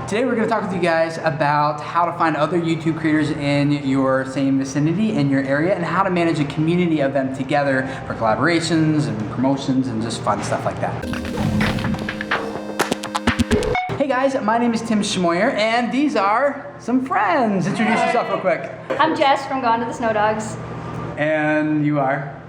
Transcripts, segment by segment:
Today we're going to talk with you guys about how to find other YouTube creators in your same vicinity, in your area, and how to manage a community of them together for collaborations and promotions and just fun stuff like that. Hey guys, my name is Tim Schmoyer, and these are some friends. Introduce yourself real quick. I'm Jess from Gone to the Snow Dogs. And you are?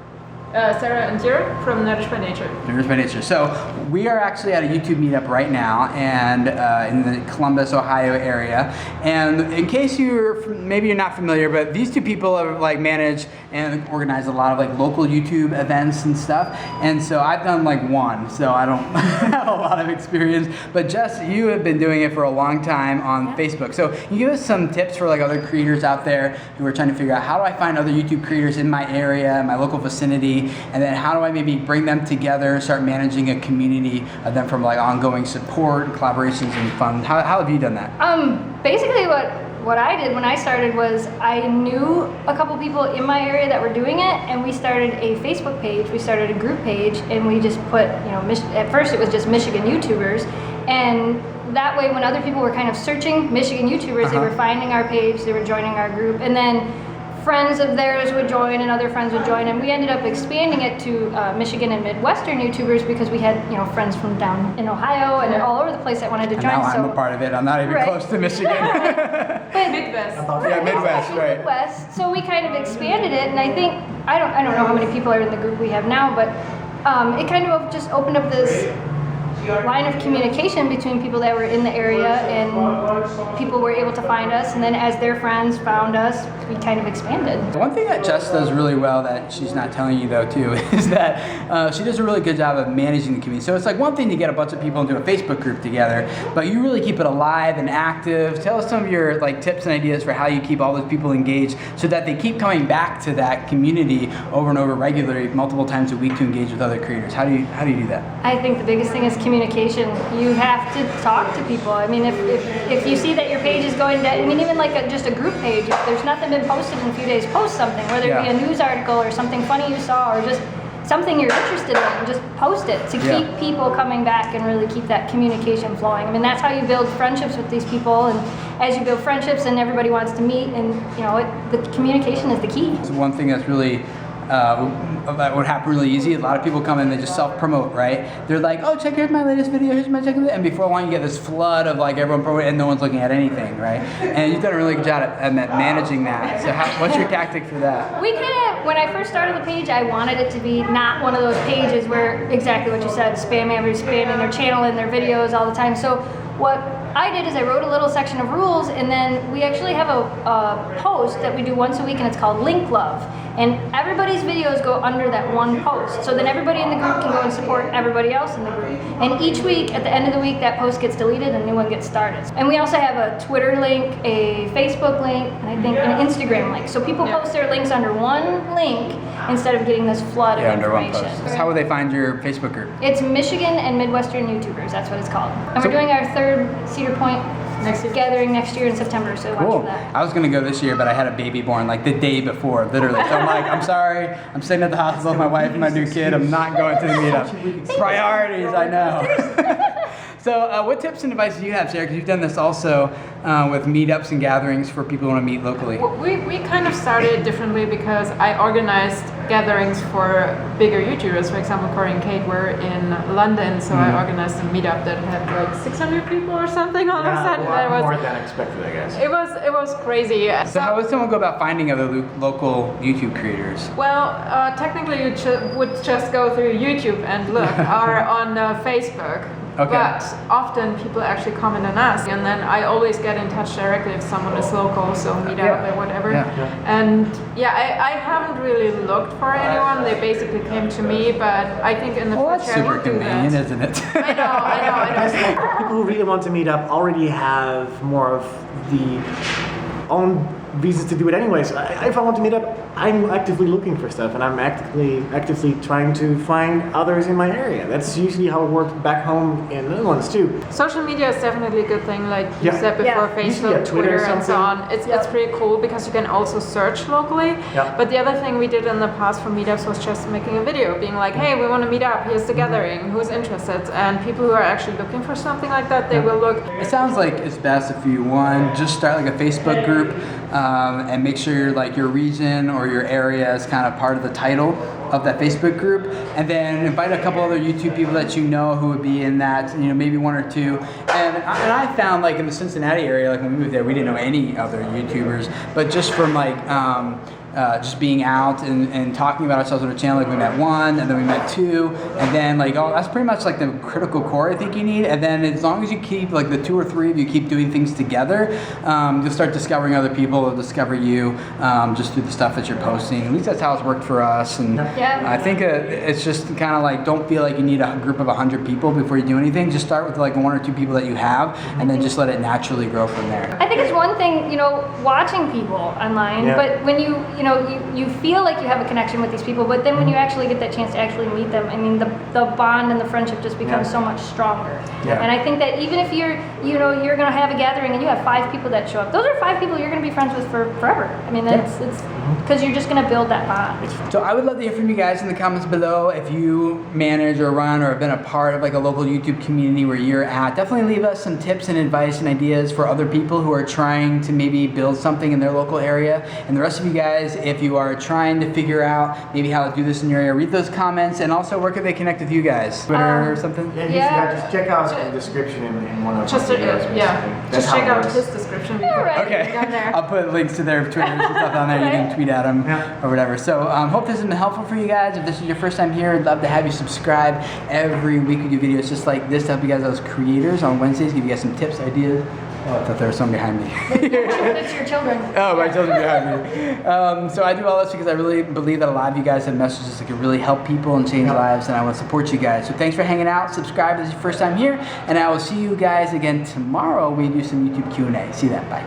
Sara and Jurre from Nourish by Nature. Nourish by Nature. So we are actually at a YouTube meetup right now, and in the Columbus, Ohio area. And in case maybe you're not familiar, but these two people have like managed and organized a lot of like local YouTube events and stuff. And so I've done like one, so I don't have a lot of experience. But Jess, you have been doing it for a long time on Facebook. So can you give us some tips for like other creators out there who are trying to figure out how do I find other YouTube creators in my area, my local vicinity? And then how do I maybe bring them together, start managing a community of them from like ongoing support, collaborations, and fun? How have you done that? Basically what I did when I started was I knew a couple people in my area that were doing it, and we started a Facebook page, we started a group page, and we just put, at first it was just Michigan YouTubers, and that way when other people were kind of searching Michigan YouTubers, they were finding our page, they were joining our group, and then friends of theirs would join and other friends would join, and we ended up expanding it to Michigan and Midwestern YouTubers because we had friends from down in Ohio and all over the place that wanted to join. Now I'm a part of it. I'm not even close to Michigan. But Midwest. Yeah, Midwest, right. Midwest. So we kind of expanded it, and I think I don't know how many people are in the group we have now, but it kind of just opened up this line of communication between people that were in the area, and people were able to find us, and then as their friends found us, we kind of expanded. The one thing that Jess does really well that she's not telling you though too is that she does a really good job of managing the community. So it's like one thing to get a bunch of people into a Facebook group together, but you really keep it alive and active. Tell us some of your like tips and ideas for how you keep all those people engaged so that they keep coming back to that community over and over regularly, multiple times a week to engage with other creators. How do you do that? I think the biggest thing is communication. You have to talk to people. I mean, if you see that your page is going to, even like just a group page, if there's nothing been posted in a few days, post something, whether it be a news article or something funny you saw or just something you're interested in, just post it to keep people coming back and really keep that communication flowing. I mean, that's how you build friendships with these people, and as you build friendships and everybody wants to meet, and the communication is the key. It's one thing that's really that would happen really easy. A lot of people come in, they just self-promote, right? They're like, oh, here's my latest video, here's my check, and before long you get this flood of like everyone promoting and no one's looking at anything, right? And you've done a really good job at managing that. So what's your tactic for that? We kind of, when I first started the page, I wanted it to be not one of those pages where exactly what you said, everybody's spamming their channel and their videos all the time. So what I did is I wrote a little section of rules, and then we actually have a post that we do once a week, and it's called Link Love. And everybody's videos go under that one post. So then everybody in the group can go and support everybody else in the group. And each week, at the end of the week, that post gets deleted and a new one gets started. And we also have a Twitter link, a Facebook link, and I think an Instagram link. So people post their links under one link instead of getting this flood of information. How would they find your Facebook group? It's Michigan and Midwestern YouTubers, that's what it's called. And we're doing our third Cedar Point gathering next year in September, so watch for that. I was gonna go this year, but I had a baby born like the day before, literally. So I'm like, I'm sorry, I'm staying at the hospital with my wife and my new kid. I'm not going to the meetup. Priorities, I know. So what tips and advice do you have, Sarah? Because you've done this also with meetups and gatherings for people who want to meet locally. Well, we kind of started differently because I organized gatherings for bigger YouTubers. For example, Corey and Kate were in London, so I organized a meetup that had like 600 people or something all of a sudden. Well, was more than expected, I guess. It was crazy. So how would someone go about finding other local YouTube creators? Well, technically you would just go through YouTube and look, or on Facebook. Okay. But often people actually comment on us, and then I always get in touch directly if someone is local, so Meetup or whatever. And I haven't really looked for anyone. They basically came to me, but I think in the future that's super convenient, isn't it? I know. People who really want to meet up already have more of the own reasons to do it anyways. If I want to meet up, I'm actively looking for stuff, and I'm actively trying to find others in my area. That's usually how it works back home in the Netherlands too. Social media is definitely a good thing, like you Yeah. said before, Yeah. Facebook, Twitter, Twitter, and so something. on. It's pretty cool because you can also search locally. Yeah. But the other thing we did in the past for meetups was just making a video, being like, hey, we want to meet up, here's the gathering, who's interested? And people who are actually looking for something like that, they will look. It sounds like it's best if you just start like a Facebook group and make sure like your region or your area is kind of part of the title of that Facebook group, and then invite a couple other YouTube people that you know who would be in that, maybe one or two. And I found like in the Cincinnati area, like when we moved there, we didn't know any other YouTubers, but just from like just being out and talking about ourselves on our channel, like we met one, and then we met two, and then like that's pretty much like the critical core I think you need. And then as long as you keep like the 2 or 3 of you keep doing things together, you'll start discovering other people, they'll discover you just through the stuff that you're posting. At least that's how it's worked for us. And I think it's just kind of like, don't feel like you need a group of 100 people before you do anything. Just start with like 1 or 2 people that you have, and then just let it naturally grow from there. I think it's one thing, watching people online, but when you feel like you have a connection with these people, but then when you actually get that chance to actually meet them, I mean, the bond and the friendship just becomes so much stronger. Yeah. And I think that even if you're going to have a gathering and you have 5 people that show up, those are 5 people you're going to be friends with for forever. I mean, it's because you're just going to build that bond. So I would love to hear from you guys in the comments below. If you manage or run or have been a part of like a local YouTube community where you're at, definitely leave us some tips and advice and ideas for other people who are trying to maybe build something in their local area. And the rest of you guys, if you are trying to figure out maybe how to do this in your area, read those comments, and also where can they connect with you guys? Twitter or something? Just check out the description in one of our videos. Just check out his description. Okay, I'll put links to their Twitter and stuff on there. You can tweet at them or whatever. So hope this has been helpful for you guys. If this is your first time here, I'd love to have you subscribe. Every week we do videos just like this to help you guys as creators on Wednesdays, give you guys some tips, ideas. Oh, I thought there was someone behind me. It's your children. Oh, my children behind me. So I do all this because I really believe that a lot of you guys have messages that can really help people and change lives, and I want to support you guys. So thanks for hanging out. Subscribe if this is your first time here, and I will see you guys again tomorrow when we do some YouTube Q&A. See you then. Bye.